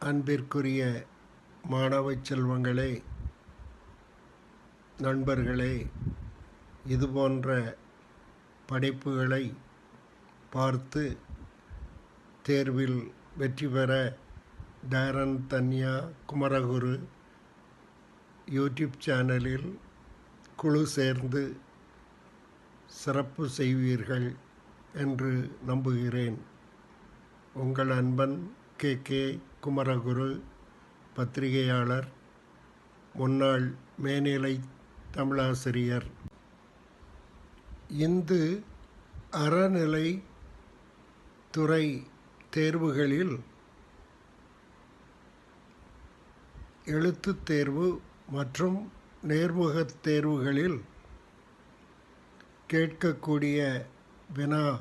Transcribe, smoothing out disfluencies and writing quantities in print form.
அன்பிற்குரிய மாணவ செல்வங்களே, நண்பர்களே, இதுபோன்ற படைப்புகளை பார்த்து தேர்வில் வெற்றி பெற டாரன் தன்யா குமரகுரு யூடியூப் சேனலில் குழு சேர்ந்து சிறப்பு செய்வீர்கள் என்று நம்புகிறேன். உங்கள் அன்பன் கே குமரகுரு, பத்திரிகையாளர், முன்னாள் மேல்நிலை தமிழாசிரியர். இந்து அறநிலை துறை தேர்வுகளில் எழுத்துத் தேர்வு மற்றும் நேர்முகத் தேர்வுகளில் கேட்கக்கூடிய வினா